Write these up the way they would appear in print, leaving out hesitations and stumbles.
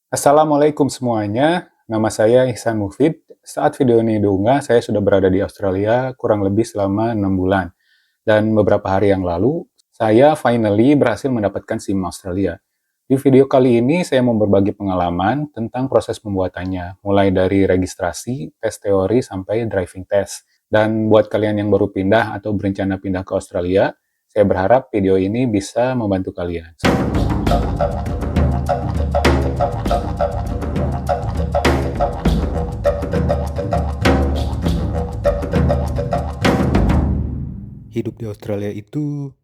Assalamualaikum semuanya, nama saya Ihsan Mufid. Saat video ini diunggah, saya sudah berada di Australia kurang lebih selama 6 bulan. Dan beberapa hari yang lalu, saya finally berhasil mendapatkan SIM Australia. Di video kali ini, saya mau berbagi pengalaman tentang proses pembuatannya, mulai dari registrasi, tes teori, sampai driving test. Dan buat kalian yang baru pindah atau berencana pindah ke Australia, saya berharap video ini bisa membantu kalian. Hidup di Australia itu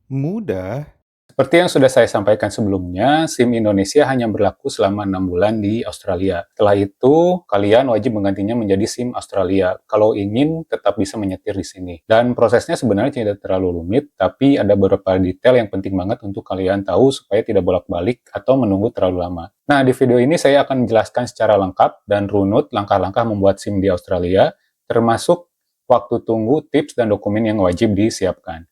mudah. Seperti yang sudah saya sampaikan sebelumnya, SIM Indonesia hanya berlaku selama 6 bulan di Australia. Setelah itu, kalian wajib menggantinya menjadi SIM Australia kalau ingin tetap bisa menyetir di sini. Dan prosesnya sebenarnya tidak terlalu rumit, tapi ada beberapa detail yang penting banget untuk kalian tahu supaya tidak bolak-balik atau menunggu terlalu lama. Nah, di video ini saya akan menjelaskan secara lengkap dan runut langkah-langkah membuat SIM di Australia, termasuk waktu tunggu, tips, dan dokumen yang wajib disiapkan.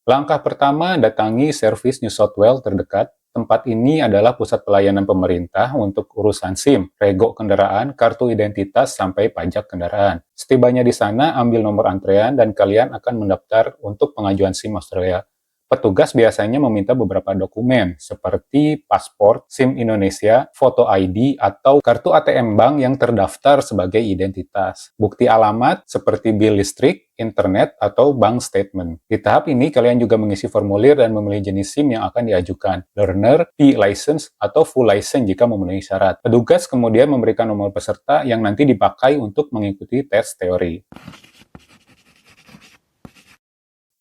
Langkah pertama, datangi servis New South Wales terdekat. Tempat ini adalah pusat pelayanan pemerintah untuk urusan SIM, rego kendaraan, kartu identitas, sampai pajak kendaraan. Setibanya di sana, ambil nomor antrean dan kalian akan mendaftar untuk pengajuan SIM Australia. Petugas biasanya meminta beberapa dokumen, seperti paspor, SIM Indonesia, foto ID, atau kartu ATM bank yang terdaftar sebagai identitas. Bukti alamat, seperti bil listrik, internet, atau bank statement. Di tahap ini, kalian juga mengisi formulir dan memilih jenis SIM yang akan diajukan, learner, P-license, atau full license jika memenuhi syarat. Petugas kemudian memberikan nomor peserta yang nanti dipakai untuk mengikuti tes teori.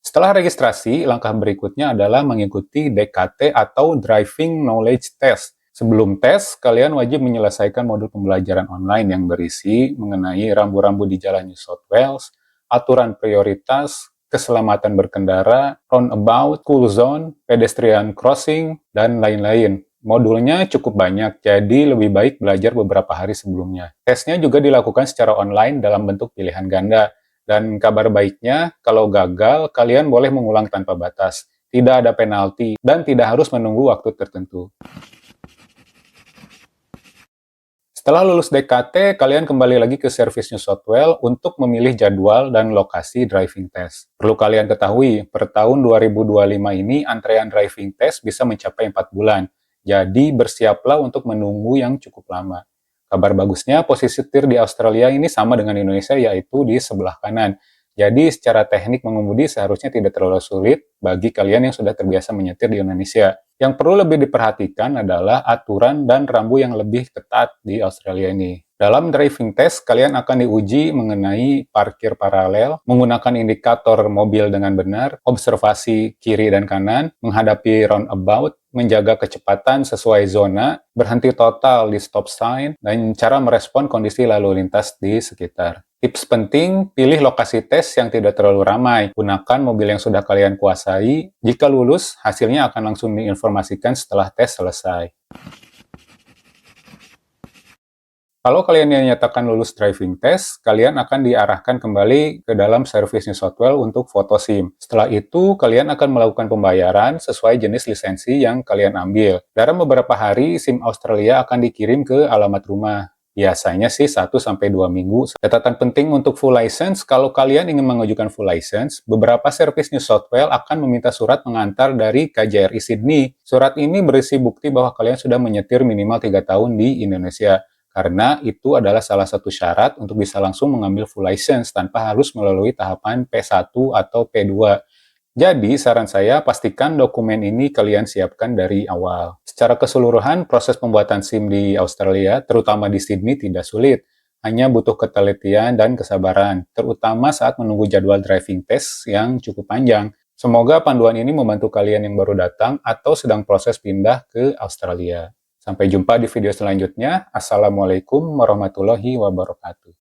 Setelah registrasi, langkah berikutnya adalah mengikuti DKT atau Driving Knowledge Test. Sebelum tes, kalian wajib menyelesaikan modul pembelajaran online yang berisi mengenai rambu-rambu di Jalan New South Wales, aturan prioritas, keselamatan berkendara, roundabout, cool zone, pedestrian crossing, dan lain-lain. Modulnya cukup banyak, jadi lebih baik belajar beberapa hari sebelumnya. Tesnya juga dilakukan secara online dalam bentuk pilihan ganda. Dan kabar baiknya, kalau gagal, kalian boleh mengulang tanpa batas. Tidak ada penalti, dan tidak harus menunggu waktu tertentu. Setelah lulus DKT, kalian kembali lagi ke servis New South Wales untuk memilih jadwal dan lokasi driving test. Perlu kalian ketahui, per tahun 2025 ini antrean driving test bisa mencapai 4 bulan. Jadi bersiaplah untuk menunggu yang cukup lama. Kabar bagusnya, posisi setir di Australia ini sama dengan Indonesia, yaitu di sebelah kanan. Jadi secara teknik mengemudi seharusnya tidak terlalu sulit bagi kalian yang sudah terbiasa menyetir di Indonesia. Yang perlu lebih diperhatikan adalah aturan dan rambu yang lebih ketat di Australia ini. Dalam driving test, kalian akan diuji mengenai parkir paralel, menggunakan indikator mobil dengan benar, observasi kiri dan kanan, menghadapi roundabout, menjaga kecepatan sesuai zona, berhenti total di stop sign, dan cara merespon kondisi lalu lintas di sekitar. Tips penting, pilih lokasi tes yang tidak terlalu ramai. Gunakan mobil yang sudah kalian kuasai. Jika lulus, hasilnya akan langsung diinformasikan setelah tes selesai. Kalau kalian dinyatakan lulus driving test, kalian akan diarahkan kembali ke dalam servis New South Wales untuk foto SIM. Setelah itu, kalian akan melakukan pembayaran sesuai jenis lisensi yang kalian ambil. Dalam beberapa hari, SIM Australia akan dikirim ke alamat rumah. Biasanya sih 1-2 minggu. Catatan penting untuk full license, kalau kalian ingin mengajukan full license, beberapa servis New South Wales akan meminta surat pengantar dari KJRI Sydney. Surat ini berisi bukti bahwa kalian sudah menyetir minimal 3 tahun di Indonesia. Karena itu adalah salah satu syarat untuk bisa langsung mengambil full license tanpa harus melalui tahapan P1 atau P2. Jadi, saran saya pastikan dokumen ini kalian siapkan dari awal. Secara keseluruhan, proses pembuatan SIM di Australia, terutama di Sydney, tidak sulit. Hanya butuh ketelitian dan kesabaran, terutama saat menunggu jadwal driving test yang cukup panjang. Semoga panduan ini membantu kalian yang baru datang atau sedang proses pindah ke Australia. Sampai jumpa di video selanjutnya. Assalamualaikum warahmatullahi wabarakatuh.